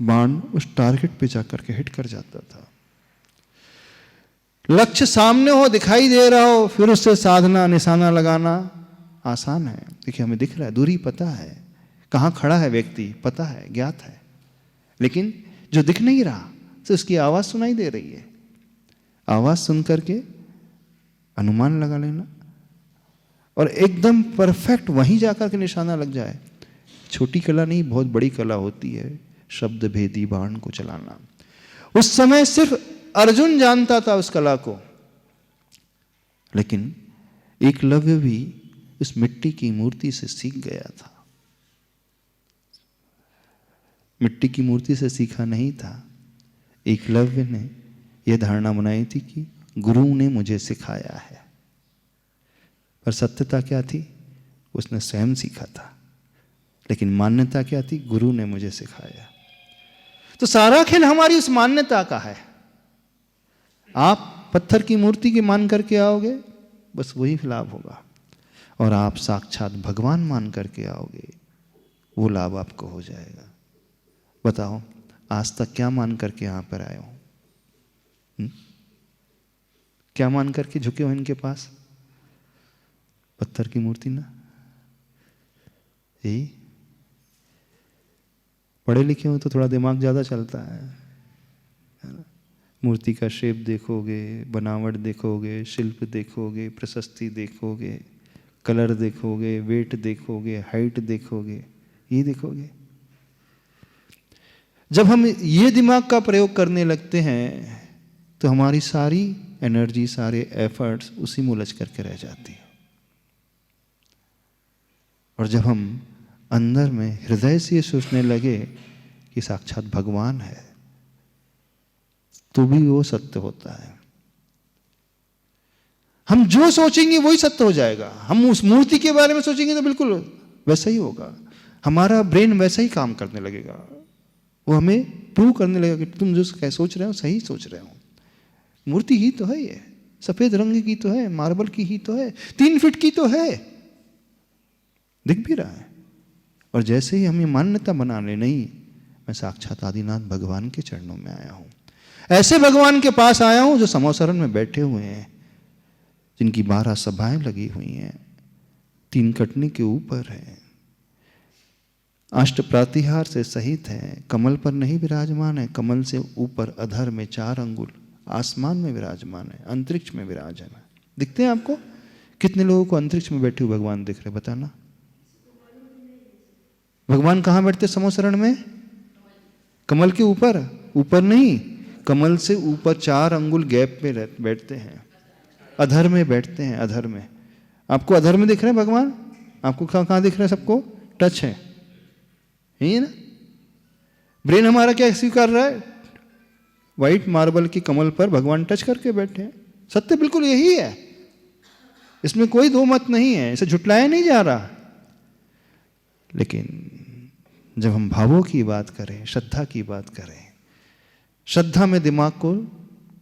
बाण उस टारगेट पे जाकर के हिट कर जाता था। लक्ष्य सामने हो, दिखाई दे रहा हो, फिर उससे साधना, निशाना लगाना आसान है। देखिए हमें दिख रहा है, दूरी पता है, कहाँ खड़ा है व्यक्ति पता है, ज्ञात है। लेकिन जो दिख नहीं रहा तो उसकी आवाज सुनाई दे रही है, आवाज सुन करके अनुमान लगा लेना और एकदम परफेक्ट वहीं जाकर के निशाना लग जाए। छोटी कला नहीं, बहुत बड़ी कला होती है शब्द भेदी बाण को चलाना। उस समय सिर्फ अर्जुन जानता था उस कला को, लेकिन एकलव्य भी उस मिट्टी की मूर्ति से सीख गया था। मिट्टी की मूर्ति से सीखा नहीं था, एकलव्य ने यह धारणा बनाई थी कि गुरु ने मुझे सिखाया है। पर सत्यता क्या थी? उसने स्वयं सीखा था, लेकिन मान्यता क्या थी? गुरु ने मुझे सिखाया। तो सारा खेल हमारी उस मान्यता का है। आप पत्थर की मूर्ति के मान करके आओगे, बस वही लाभ होगा, और आप साक्षात भगवान मान करके आओगे, वो लाभ आपको हो जाएगा। बताओ आज तक क्या मान करके यहां पर आए हो? क्या मान करके झुके हो इनके पास? पत्थर की मूर्ति ना, यही। पढ़े लिखे हो तो थोड़ा दिमाग ज्यादा चलता है ना? मूर्ति का शेप देखोगे, बनावट देखोगे, शिल्प देखोगे, प्रशस्ति देखोगे, कलर देखोगे, वेट देखोगे, हाइट देखोगे, ये देखोगे। जब हम ये दिमाग का प्रयोग करने लगते हैं तो हमारी सारी एनर्जी, सारे एफर्ट्स उसी में उलझ करके रह जाती है। और जब हम अंदर में हृदय से ये सोचने लगे कि साक्षात भगवान है, तो भी वो सत्य होता है। हम जो सोचेंगे वही सत्य हो जाएगा। हम उस मूर्ति के बारे में सोचेंगे तो बिल्कुल वैसा ही होगा। हमारा ब्रेन वैसा ही काम करने लगेगा, वो हमें प्रूव करने लगेगा कि तुम जो सोच रहे हो सही सोच रहे हो। मूर्ति ही तो है ये, सफेद रंग की तो है, मार्बल की ही तो है, 3 फीट की तो है, दिख भी रहा है। और जैसे ही हम ये मान्यता बना ले, नहीं, मैं साक्षात आदिनाथ भगवान के चरणों में आया हूं, ऐसे भगवान के पास आया हूं जो समोसरण में बैठे हुए हैं, जिनकी 12 सभाएं लगी हुई हैं, 3 कटनी के ऊपर है, अष्ट प्रातिहार से सहित है, कमल पर नहीं विराजमान है, कमल से ऊपर अधर में 4 अंगुल आसमान में विराजमान है, अंतरिक्ष में विराजमान है। दिखते हैं आपको? कितने लोगों को अंतरिक्ष में बैठे हुए भगवान दिख रहे, बताना। भगवान कहाँ बैठते समोसरण में? कमल के ऊपर? ऊपर नहीं, कमल से ऊपर 4 अंगुल गैप पे बैठते हैं, अधर में बैठते हैं, अधर में। आपको अधर में दिख रहे हैं भगवान? आपको कहाँ दिख रहे हैं? सबको टच है, यही है ना? ब्रेन हमारा क्या स्वीकार रहा है? व्हाइट मार्बल की कमल पर भगवान टच करके बैठे हैं। सत्य बिल्कुल यही है, इसमें कोई दो मत नहीं है, इसे झुटलाया नहीं जा रहा। लेकिन जब हम भावों की बात करें, श्रद्धा की बात करें, श्रद्धा में दिमाग को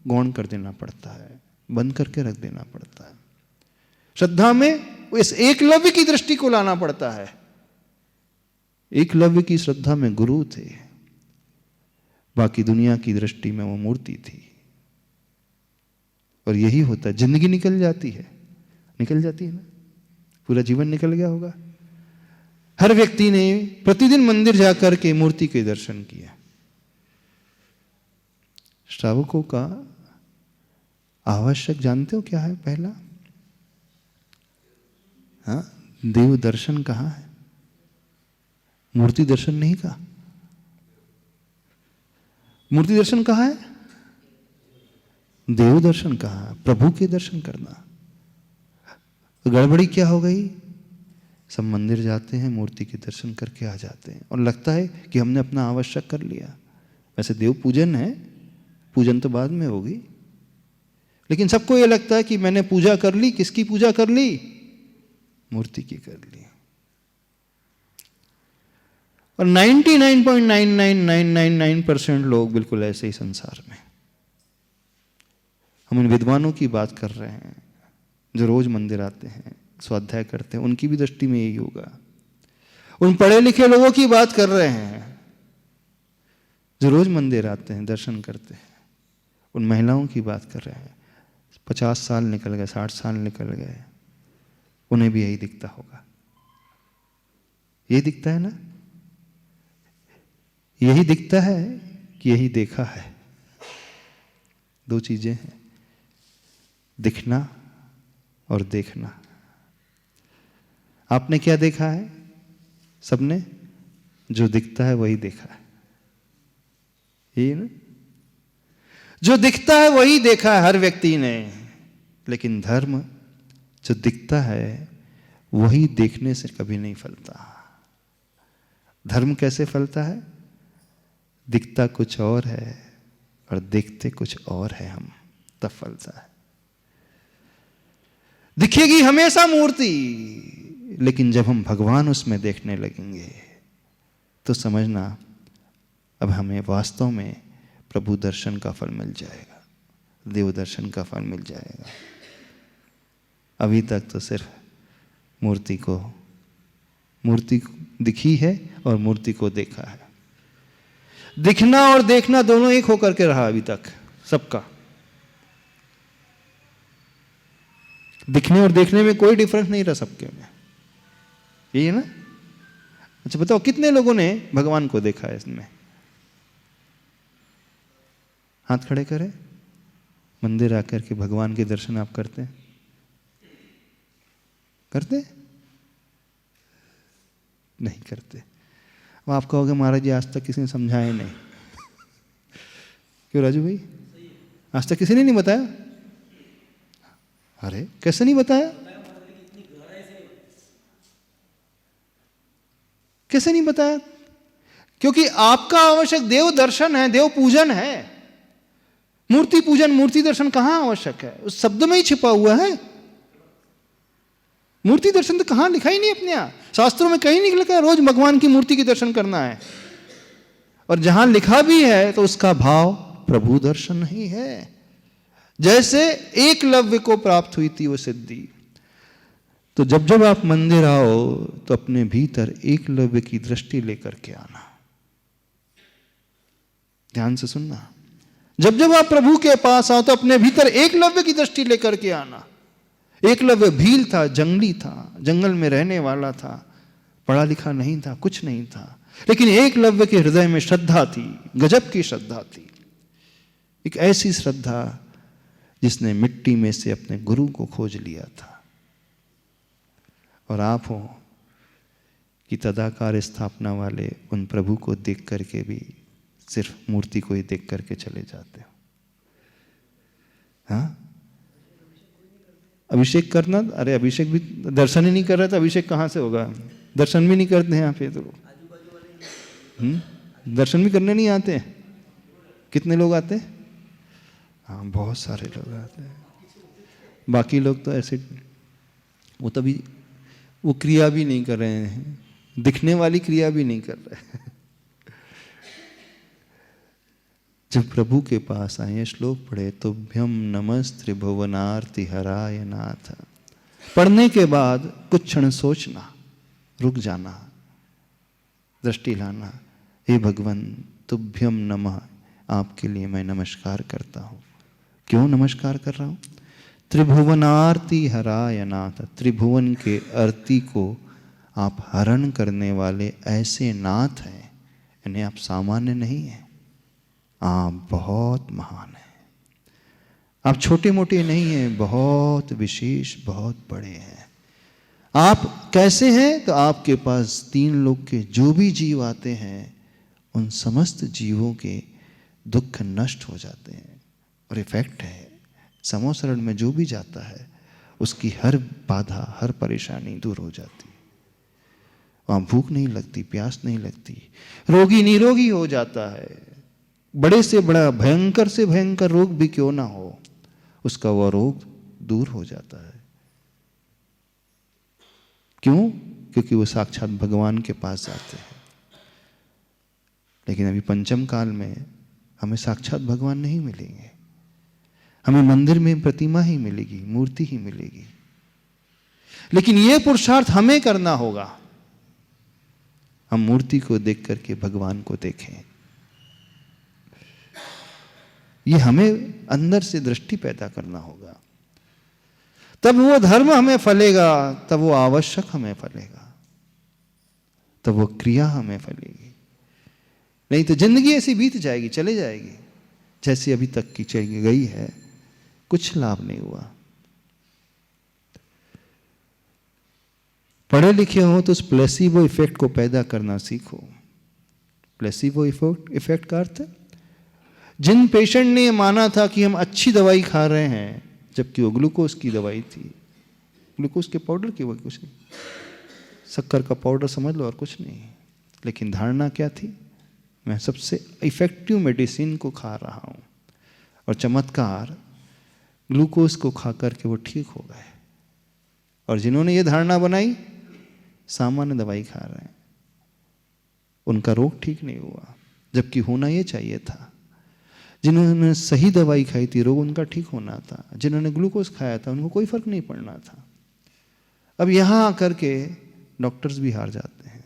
गौण कर देना पड़ता है, बंद करके रख देना पड़ता है। श्रद्धा में इस एकलव्य की दृष्टि को लाना पड़ता है। एकलव्य की श्रद्धा में गुरु थे, बाकी दुनिया की दृष्टि में वो मूर्ति थी। और यही होता है, जिंदगी निकल जाती है ना, पूरा जीवन निकल गया होगा। हर व्यक्ति ने प्रतिदिन मंदिर जाकर के मूर्ति के दर्शन किया। श्रावकों का आवश्यक जानते हो क्या है? पहला, हाँ, देव दर्शन कहाँ है? मूर्ति दर्शन नहीं कहा। मूर्ति दर्शन कहाँ है? देव दर्शन कहाँ? प्रभु के दर्शन करना। गड़बड़ी क्या हो गई? सब मंदिर जाते हैं, मूर्ति के दर्शन करके आ जाते हैं और लगता है कि हमने अपना आवश्यक कर लिया। वैसे देव पूजन है, पूजन तो बाद में होगी, लेकिन सबको यह लगता है कि मैंने पूजा कर ली। किसकी पूजा कर ली? मूर्ति की कर ली। और 99.99999% लोग बिल्कुल ऐसे ही संसार में। हम इन विद्वानों की बात कर रहे हैं जो रोज मंदिर आते हैं, स्वाध्याय करते हैं, उनकी भी दृष्टि में यही होगा। उन पढ़े लिखे लोगों की बात कर रहे हैं जो रोज मंदिर आते हैं, दर्शन करते हैं। उन महिलाओं की बात कर रहे हैं, 50 साल निकल गए, 60 साल निकल गए, उन्हें भी यही दिखता होगा। यही दिखता है ना? यही दिखता है कि यही देखा है? दो चीजें हैं, दिखना और देखना। आपने क्या देखा है? सबने जो दिखता है वही देखा है, यही ना? जो दिखता है वही देखा है हर व्यक्ति ने। लेकिन धर्म जो दिखता है वही देखने से कभी नहीं फलता। धर्म कैसे फलता है? दिखता कुछ और है और देखते कुछ और है हम, तब फलता है। दिखेगी हमेशा मूर्ति, लेकिन जब हम भगवान उसमें देखने लगेंगे तो समझना अब हमें वास्तव में प्रभु दर्शन का फल मिल जाएगा, देव दर्शन का फल मिल जाएगा। अभी तक तो सिर्फ मूर्ति दिखी है और मूर्ति को देखा है। दिखना और देखना दोनों एक होकर के रहा अभी तक सबका। दिखने और देखने में कोई डिफरेंस नहीं रहा सबके में, यही है ना? अच्छा बताओ, कितने लोगों ने भगवान को देखा है इसमें? हाथ खड़े करें। मंदिर आकर के भगवान के दर्शन आप करते हैं? करते नहीं करते। अब आप कहोगे महाराज जी आज तक किसी ने समझाया नहीं। क्यों राजू भाई, आज तक किसी ने नहीं बताया? अरे कैसे नहीं बताया? कैसे नहीं बताया? क्योंकि आपका आवश्यक देव दर्शन है, देव पूजन है। मूर्ति पूजन, मूर्ति दर्शन कहां आवश्यक है? उस शब्द में ही छिपा हुआ है। मूर्ति दर्शन तो कहां लिखा ही नहीं अपने यहां, शास्त्रों में कहीं नहीं लिखा रोज भगवान की मूर्ति के दर्शन करना है। और जहां लिखा भी है तो उसका भाव प्रभु दर्शन ही है। जैसे एकलव्य को प्राप्त हुई थी वो सिद्धि, तो जब जब आप मंदिर आओ तो अपने भीतर एकलव्य की दृष्टि लेकर के आना। ध्यान से सुनना, जब जब आप प्रभु के पास आओ तो अपने भीतर एकलव्य की दृष्टि लेकर के आना। एकलव्य भील था, जंगली था, जंगल में रहने वाला था, पढ़ा लिखा नहीं था, कुछ नहीं था, लेकिन एकलव्य के हृदय में श्रद्धा थी, गजब की श्रद्धा थी। एक ऐसी श्रद्धा जिसने मिट्टी में से अपने गुरु को खोज लिया था। और आप हो कि तदाकार स्थापना वाले उन प्रभु को देख करके भी सिर्फ मूर्ति को ही देख करके चले जाते हो। हाँ, अभिषेक करना, अरे अभिषेक भी दर्शन ही नहीं कर रहा था, अभिषेक कहाँ से होगा? दर्शन भी नहीं करते हैं यहाँ पे तो। दर्शन भी करने नहीं आते हैं। कितने लोग आते हैं? हाँ, बहुत सारे लोग आते हैं। बाकी लोग तो ऐसे, वो तभी वो क्रिया भी नहीं कर रहे हैं, दिखने वाली क्रिया भी नहीं कर रहे हैं। जब प्रभु के पास आए, श्लोक पढ़े, तुभ्यम नमस् त्रिभुवनार्ति हराय नाथ। पढ़ने के बाद कुछ क्षण सोचना, रुक जाना, दृष्टि लाना, हे भगवान तुभ्यम नमः, आपके लिए मैं नमस्कार करता हूँ। क्यों नमस्कार कर रहा हूँ? त्रिभुवनार्ति हराय नाथ, त्रिभुवन के आरती को आप हरण करने वाले ऐसे नाथ हैं, इन्हें आप सामान्य नहीं हैं, आप बहुत महान हैं। आप छोटे मोटे नहीं हैं, बहुत विशेष, बहुत बड़े हैं। आप कैसे हैं? तो आपके पास तीन लोक के जो भी जीव आते हैं, उन समस्त जीवों के दुख नष्ट हो जाते हैं। और इफेक्ट है, समोसरण में जो भी जाता है उसकी हर बाधा, हर परेशानी दूर हो जाती है। वहाँ भूख नहीं लगती, प्यास नहीं लगती, रोगी निरोगी हो जाता है। बड़े से बड़ा, भयंकर से भयंकर रोग भी क्यों ना हो, उसका वह रोग दूर हो जाता है। क्यों? क्योंकि वो साक्षात भगवान के पास जाते हैं। लेकिन अभी पंचम काल में हमें साक्षात भगवान नहीं मिलेंगे, हमें मंदिर में प्रतिमा ही मिलेगी, मूर्ति ही मिलेगी। लेकिन यह पुरुषार्थ हमें करना होगा, हम मूर्ति को देख करके भगवान को देखें। ये हमें अंदर से दृष्टि पैदा करना होगा, तब वो धर्म हमें फलेगा, तब वो आवश्यक हमें फलेगा, तब वो क्रिया हमें फलेगी। नहीं तो जिंदगी ऐसी बीत जाएगी, चले जाएगी, जैसी अभी तक की चली गई है, कुछ लाभ नहीं हुआ। पढ़े लिखे हो तो उस प्लेसिबो इफेक्ट को पैदा करना सीखो। प्लेसिबो इफेक्ट का अर्थ, जिन पेशेंट ने माना था कि हम अच्छी दवाई खा रहे हैं, जबकि वो ग्लूकोज की दवाई थी, ग्लूकोज के पाउडर की, वो कुछ नहीं, शक्कर का पाउडर समझ लो और कुछ नहीं। लेकिन धारणा क्या थी? मैं सबसे इफेक्टिव मेडिसिन को खा रहा हूँ। और चमत्कार, ग्लूकोज को खा करके वो ठीक हो गए। और जिन्होंने ये धारणा बनाई, सामान्य दवाई खा रहे हैं, उनका रोग ठीक नहीं हुआ, जबकि होना ये चाहिए था। जिन्होंने सही दवाई खाई थी, रोग उनका ठीक होना था। जिन्होंने ग्लूकोज खाया था, उनको कोई फर्क नहीं पड़ना था। अब यहां आकर के डॉक्टर्स भी हार जाते हैं।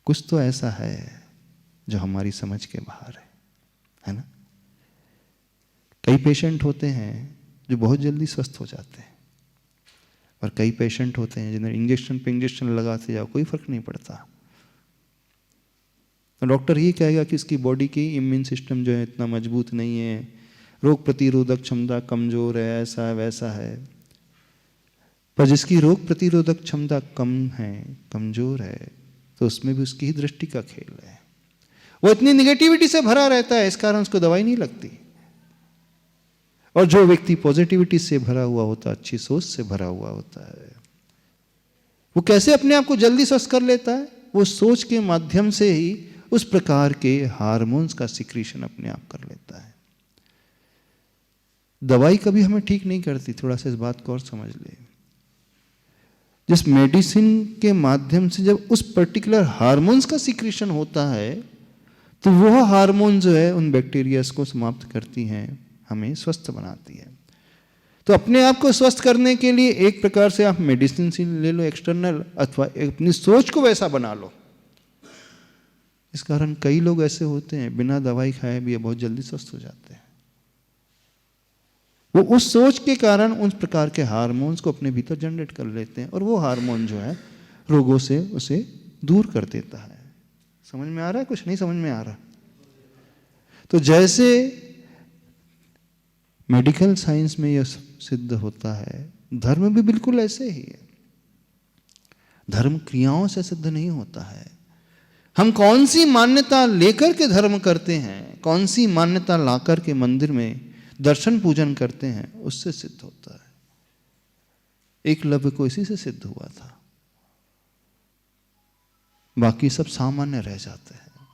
कुछ तो ऐसा है जो हमारी समझ के बाहर है ना? कई पेशेंट होते हैं जो बहुत जल्दी स्वस्थ हो जाते हैं, और कई पेशेंट होते हैं जिन्हें इंजेक्शन पे इंजेक्शन लगाते जाओ, कोई फर्क नहीं पड़ता। तो डॉक्टर ये कहेगा कि इसकी बॉडी की इम्यून सिस्टम जो है इतना मजबूत नहीं है, रोग प्रतिरोधक क्षमता कमजोर है, ऐसा है वैसा है। पर जिसकी रोग प्रतिरोधक क्षमता कम है, कमजोर है, तो उसमें भी उसकी ही दृष्टि का खेल है। वो इतनी निगेटिविटी से भरा रहता है, इस कारण उसको दवाई नहीं लगती। और जो व्यक्ति पॉजिटिविटी से भरा हुआ होता है, अच्छी सोच से भरा हुआ होता है, वो कैसे अपने आप को जल्दी स्वस्थ कर लेता है? वो सोच के माध्यम से ही उस प्रकार के हार्मोन्स का सिक्रीशन अपने आप कर लेता है। दवाई कभी हमें ठीक नहीं करती, थोड़ा सा इस बात को और समझ ले। जिस मेडिसिन के माध्यम से जब उस पर्टिकुलर हार्मोन्स का सिक्रीशन होता है, तो वह हार्मोन जो है उन बैक्टीरियाज को समाप्त करती हैं, हमें स्वस्थ बनाती है। तो अपने आप को स्वस्थ करने के लिए एक प्रकार से आप मेडिसिन से ले लो एक्सटर्नल, अथवा अपनी सोच को वैसा बना लो। इस कारण कई लोग ऐसे होते हैं बिना दवाई खाए भी बहुत जल्दी स्वस्थ हो जाते हैं। वो उस सोच के कारण उस प्रकार के हार्मोन्स को अपने भीतर जनरेट कर लेते हैं, और वो हार्मोन जो है रोगों से उसे दूर कर देता है। समझ में आ रहा है? कुछ नहीं समझ में आ रहा? तो जैसे मेडिकल साइंस में यह सिद्ध होता है, धर्म भी बिल्कुल ऐसे ही है। धर्म क्रियाओं से सिद्ध नहीं होता है। हम कौन सी मान्यता लेकर के धर्म करते हैं, कौन सी मान्यता लाकर के मंदिर में दर्शन पूजन करते हैं, उससे सिद्ध होता है। एकलव्य को इसी से सिद्ध हुआ था, बाकी सब सामान्य रह जाते हैं।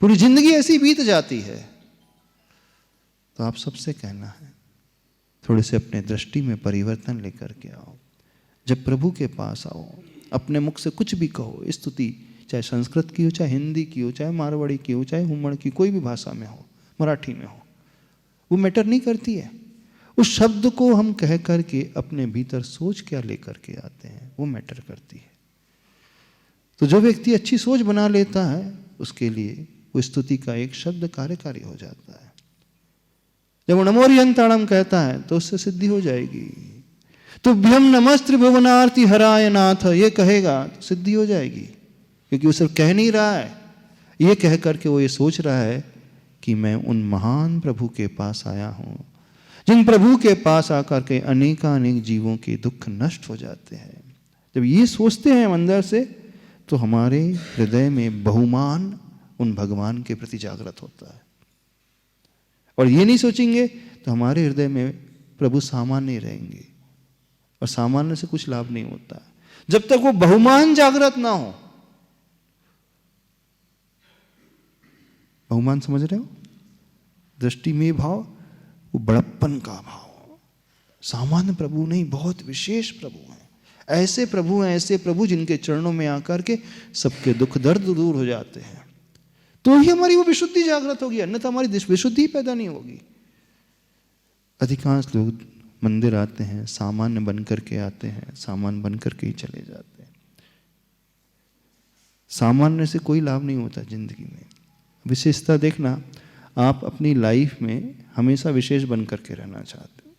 पूरी जिंदगी ऐसी बीत जाती है। तो आप सबसे कहना है, थोड़े से अपने दृष्टि में परिवर्तन लेकर के आओ। जब प्रभु के पास आओ, अपने मुख से कुछ भी कहो, स्तुति चाहे संस्कृत की हो, चाहे हिंदी की हो, चाहे मारवाड़ी की हो, चाहे हुमड़ की, कोई भी भाषा में हो, मराठी में हो, वो मैटर नहीं करती है। उस शब्द को हम कह करके अपने भीतर सोच क्या लेकर के आते हैं, वो मैटर करती है। तो जो व्यक्ति अच्छी सोच बना लेता है, उसके लिए वो स्तुति का एक शब्द कार्यकारी हो जाता है। जब वो नमोरियंताणम कहता है तो उससे सिद्धि हो जाएगी। तुभ्यम नमस्त्र भुवनार्ति हराय नाथ, ये कहेगा तो सिद्धि हो जाएगी, क्योंकि वो सिर्फ कह नहीं रहा है, ये कह करके वो ये सोच रहा है कि मैं उन महान प्रभु के पास आया हूं, जिन प्रभु के पास आकर के अनेकानेक जीवों के दुख नष्ट हो जाते हैं। जब ये सोचते हैं अंदर से, तो हमारे हृदय में बहुमान उन भगवान के प्रति जागृत होता है। और ये नहीं सोचेंगे तो हमारे हृदय में प्रभु सामान्य रहेंगे, और सामान्य से कुछ लाभ नहीं होता जब तक वो बहुमान जागृत ना हो। बहुमान समझ रहे हो? दृष्टि में भाव, वो बड़प्पन का भाव। सामान्य प्रभु नहीं, बहुत विशेष प्रभु हैं। ऐसे प्रभु हैं, ऐसे प्रभु जिनके चरणों में आकर के सबके दुख दर्द दूर हो जाते हैं, तो ही हमारी वो विशुद्धि जागृत होगी, अन्यथा हमारी विशुद्धि पैदा नहीं होगी। अधिकांश लोग मंदिर आते हैं, सामान्य बन करके आते हैं, सामान्य बन करके ही चले जाते हैं। सामान्य से कोई लाभ नहीं होता जिंदगी में। विशेषता देखना, आप अपनी लाइफ में हमेशा विशेष बन करके रहना चाहते हो,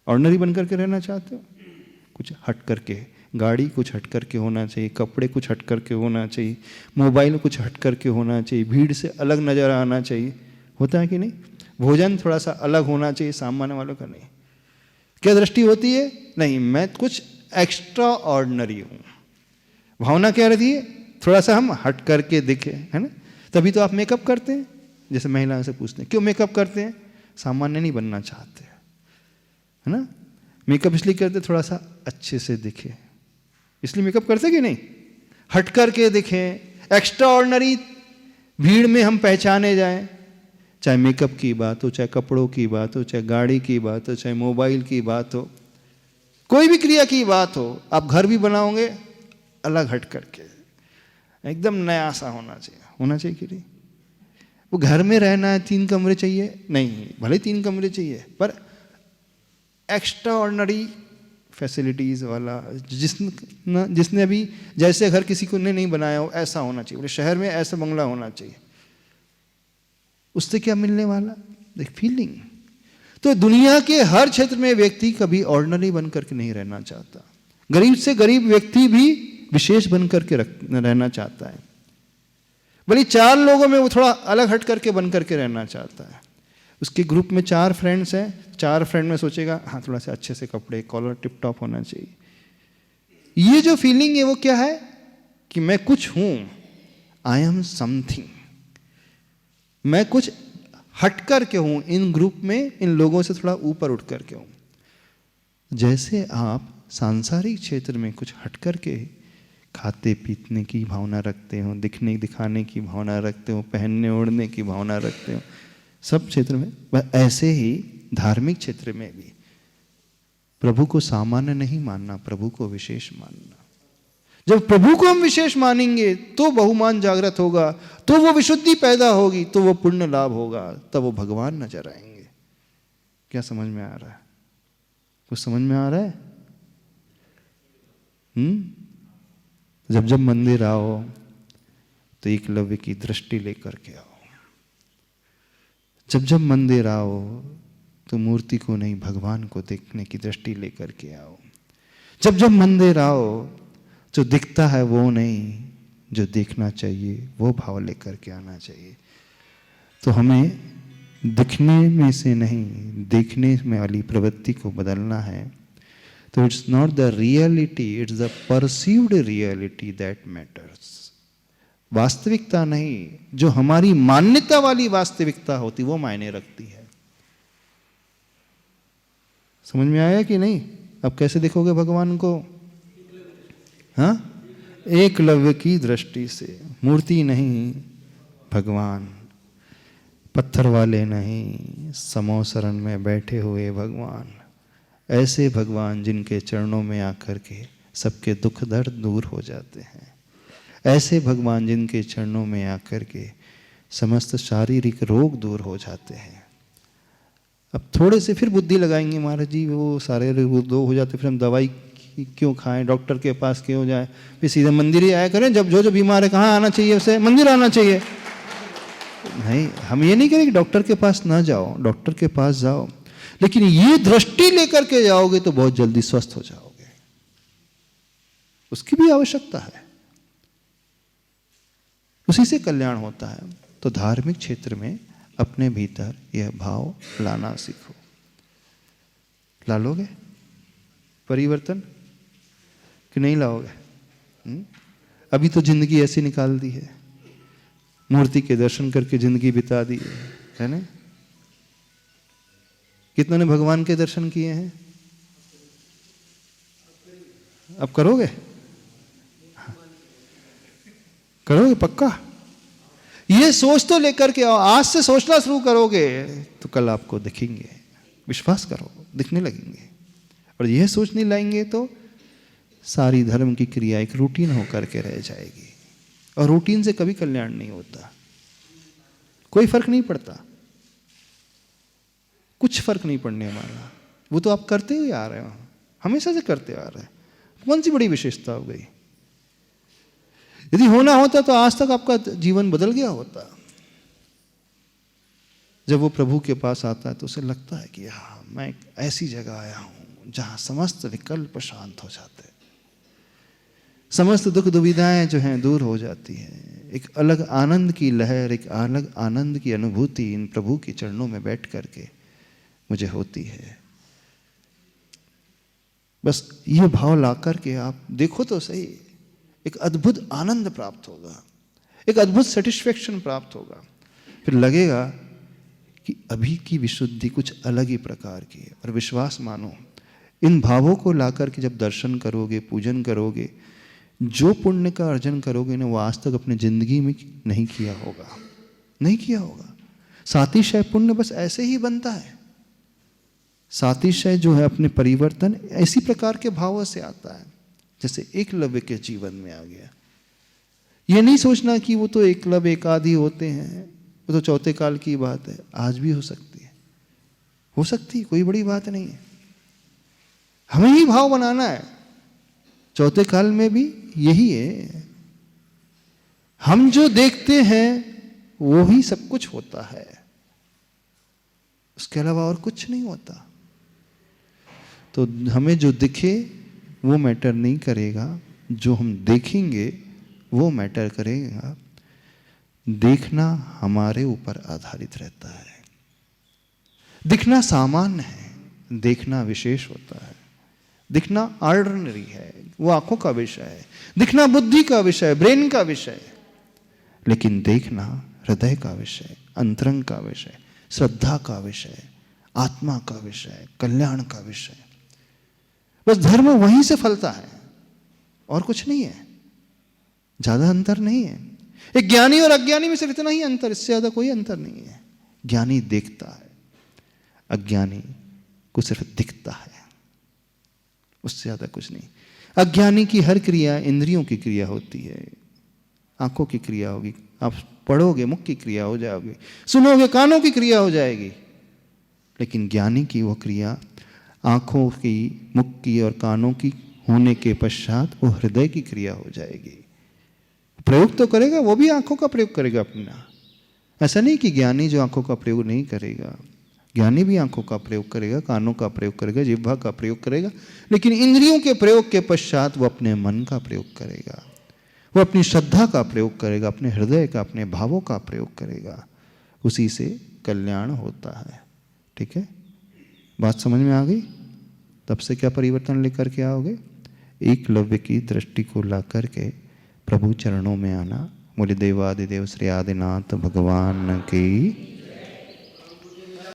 ऑर्डिनरी बन करके रहना चाहते हो, कुछ हट करके, गाड़ी कुछ हट करके होना चाहिए, कपड़े कुछ हट करके होना चाहिए, मोबाइल कुछ हट करके होना चाहिए, भीड़ से अलग नजर आना चाहिए, होता है कि नहीं? भोजन थोड़ा सा अलग होना चाहिए, सामान्य वालों का नहीं। क्या दृष्टि होती है? नहीं, मैं कुछ एक्स्ट्रा ऑर्डिनरी हूँ। भावना क्या रहती है? थोड़ा सा हम हट करके दिखे, है ना? तभी तो आप मेकअप करते हैं। जैसे महिलाओं से पूछते हैं क्यों मेकअप करते हैं? सामान्य नहीं बनना चाहते, है ना? मेकअप इसलिए करते थोड़ा सा अच्छे से दिखे, इसलिए मेकअप करते कि नहीं? हट करके दिखे, एक्स्ट्रा ऑर्डिनरी, भीड़ में हम पहचाने जाएं। चाहे मेकअप की बात हो, चाहे कपड़ों की बात हो, चाहे गाड़ी की बात हो, चाहे मोबाइल की बात हो, कोई भी क्रिया की बात हो, आप घर भी बनाओगे अलग हट करके, एकदम नया सा होना चाहिए कि नहीं? वो घर में रहना है, 3 कमरे चाहिए नहीं, भले 3 कमरे चाहिए, पर एक्स्ट्रा ऑर्डिनरी फैसिलिटीज़ वाला, जिसने अभी जैसे घर किसी को ने नहीं बनाया हो ऐसा होना चाहिए। बोले शहर में ऐसा बंगला होना चाहिए। उससे क्या मिलने वाला? देख, फीलिंग। तो दुनिया के हर क्षेत्र में व्यक्ति कभी ऑर्डिनरी बन करके नहीं रहना चाहता। गरीब से गरीब व्यक्ति भी विशेष बन करके रहना चाहता है। भले 4 लोगों में वो थोड़ा अलग हट करके बन करके रहना चाहता है। उसके ग्रुप में 4 फ्रेंड्स हैं, 4 फ्रेंड में सोचेगा हाँ थोड़ा सा अच्छे से कपड़े, कॉलर टिप टॉप होना चाहिए। ये जो फीलिंग है वो क्या है कि मैं कुछ हूं, आई एम समथिंग, मैं कुछ हट करके हूं, इन ग्रुप में इन लोगों से थोड़ा ऊपर उठ करके हूं। जैसे आप सांसारिक क्षेत्र में कुछ हट करके खाते पीतने की भावना रखते हो, दिखने दिखाने की भावना रखते हो, पहनने ओढ़ने की भावना रखते हो, सब क्षेत्र में, वह ऐसे ही धार्मिक क्षेत्र में भी प्रभु को सामान्य नहीं मानना, प्रभु को विशेष मानना। जब प्रभु को हम विशेष मानेंगे तो बहुमान जागृत होगा, तो वो विशुद्धि पैदा होगी, तो वो पुण्य लाभ होगा, तब वो भगवान नजर आएंगे। क्या समझ में आ रहा है? कुछ समझ में आ रहा है? जब जब मंदिर आओ तो एकलव्य की दृष्टि लेकर के आओ। जब जब मंदिर आओ तो मूर्ति को नहीं, भगवान को देखने की दृष्टि लेकर के आओ। जब जब मंदिर आओ जो दिखता है वो नहीं, जो देखना चाहिए वो भाव लेकर के आना चाहिए। तो हमें दिखने में से नहीं, देखने में वाली प्रवृत्ति को बदलना है। तो it's not the reality, it's the perceived reality that matters. वास्तविकता नहीं, जो हमारी मान्यता वाली वास्तविकता होती वो मायने रखती है। समझ में आया कि नहीं? अब कैसे देखोगे भगवान को? हाँ, एकलव्य की दृष्टि से, मूर्ति नहीं, भगवान। पत्थर वाले नहीं, समो शरण में बैठे हुए भगवान, ऐसे भगवान जिनके चरणों में आकर के सबके दुख दर्द दूर हो जाते हैं, ऐसे भगवान जिनके चरणों में आकर के समस्त शारीरिक रोग दूर हो जाते हैं। अब थोड़े से फिर बुद्धि लगाएंगे, महाराज जी वो सारे रोग हो जाते, फिर हम दवाई क्यों खाएं, डॉक्टर के पास क्यों जाएं, फिर सीधे मंदिर ही आया करें। जब जो बीमार है कहाँ आना चाहिए, उसे मंदिर आना चाहिए। नहीं, हम ये नहीं करें कि डॉक्टर के पास ना जाओ, डॉक्टर के पास जाओ, लेकिन ये दृष्टि लेकर के जाओगे तो बहुत जल्दी स्वस्थ हो जाओगे। उसकी भी आवश्यकता है, उसी से कल्याण होता है। तो धार्मिक क्षेत्र में अपने भीतर यह भाव लाना सीखो। ला लोगे परिवर्तन कि नहीं लाओगे? अभी तो जिंदगी ऐसी निकाल दी है, मूर्ति के दर्शन करके जिंदगी बिता दी है ना? कितनों ने भगवान के दर्शन किए हैं? अब करोगे? करोगे पक्का? ये सोच तो लेकर के आओ, आज से सोचना शुरू करोगे तो कल आपको दिखेंगे, विश्वास करो दिखने लगेंगे। और यह सोच नहीं लाएंगे तो सारी धर्म की क्रिया एक रूटीन होकर के रह जाएगी, और रूटीन से कभी कल्याण नहीं होता, कोई फर्क नहीं पड़ता, कुछ फर्क नहीं पड़ने वाला। वो तो आप करते हुए आ रहे हो, हमेशा से करते आ रहे हैं, कौन सी बड़ी विशेषता हो गई? यदि होना होता तो आज तक आपका जीवन बदल गया होता। जब वो प्रभु के पास आता है तो उसे लगता है कि हाँ, मैं एक ऐसी जगह आया हूं जहां समस्त विकल्प शांत हो जाते हैं, समस्त दुख दुविधाएं जो हैं दूर हो जाती हैं। एक अलग आनंद की लहर, एक अलग आनंद की अनुभूति इन प्रभु के चरणों में बैठ करके मुझे होती है। बस ये भाव ला करके आप देखो तो सही, एक अद्भुत आनंद प्राप्त होगा, एक अद्भुत सेटिस्फेक्शन प्राप्त होगा। फिर लगेगा कि अभी की विशुद्धि कुछ अलग ही प्रकार की है। और विश्वास मानो, इन भावों को लाकर के जब दर्शन करोगे, पूजन करोगे, जो पुण्य का अर्जन करोगे ना, वो आज तक अपनी जिंदगी में नहीं किया होगा, नहीं किया होगा। सातिशय पुण्य बस ऐसे ही बनता है। सातिशय जो है अपने परिवर्तन ऐसी प्रकार के भावों से आता है जैसे एकलव्य के जीवन में आ गया। ये नहीं सोचना कि वो तो एकलव्य एकादि होते हैं, वो तो चौथे काल की बात है। आज भी हो सकती है, हो सकती है, कोई बड़ी बात नहीं है। हमें ही भाव बनाना है। चौथे काल में भी यही है, हम जो देखते हैं वो ही सब कुछ होता है, उसके अलावा और कुछ नहीं होता। तो हमें जो दिखे वो मैटर नहीं करेगा, जो हम देखेंगे वो मैटर करेगा। देखना हमारे ऊपर आधारित रहता है। दिखना सामान्य है, देखना विशेष होता है। दिखना ऑर्डिनरी है, वो आंखों का विषय है। दिखना बुद्धि का विषय, ब्रेन का विषय, लेकिन देखना हृदय का विषय, अंतरंग का विषय, श्रद्धा का विषय, आत्मा का विषय, कल्याण का विषय। बस धर्म वहीं से फलता है और कुछ नहीं है, ज्यादा अंतर नहीं है। एक ज्ञानी और अज्ञानी में सिर्फ इतना ही अंतर, इससे ज्यादा कोई अंतर नहीं है। ज्ञानी देखता है, अज्ञानी को सिर्फ दिखता है, उससे ज्यादा कुछ नहीं। अज्ञानी की हर क्रिया इंद्रियों की क्रिया होती है, आंखों की क्रिया होगी, आप पढ़ोगे मुख की क्रिया हो जाओगे, सुनोगे कानों की क्रिया हो जाएगी। लेकिन ज्ञानी की वो क्रिया आंखों की, मुख की और कानों की होने के पश्चात वो हृदय की क्रिया हो जाएगी। प्रयोग तो करेगा, वो भी आंखों का प्रयोग करेगा अपना। ऐसा नहीं कि ज्ञानी जो आंखों का प्रयोग नहीं करेगा, ज्ञानी भी आंखों का प्रयोग करेगा, कानों का प्रयोग करेगा, जिह्वा का प्रयोग करेगा, लेकिन इंद्रियों के प्रयोग के पश्चात वो अपने मन का प्रयोग करेगा, वो अपनी श्रद्धा का प्रयोग करेगा, अपने हृदय का, अपने भावों का प्रयोग करेगा। उसी से कल्याण होता है। ठीक है, बात समझ में आ गई? तब से क्या परिवर्तन लेकर के आओगे? एकलव्य की दृष्टि को ला करके प्रभु चरणों में आना। बोले देवादिदेव श्री आदिनाथ भगवान की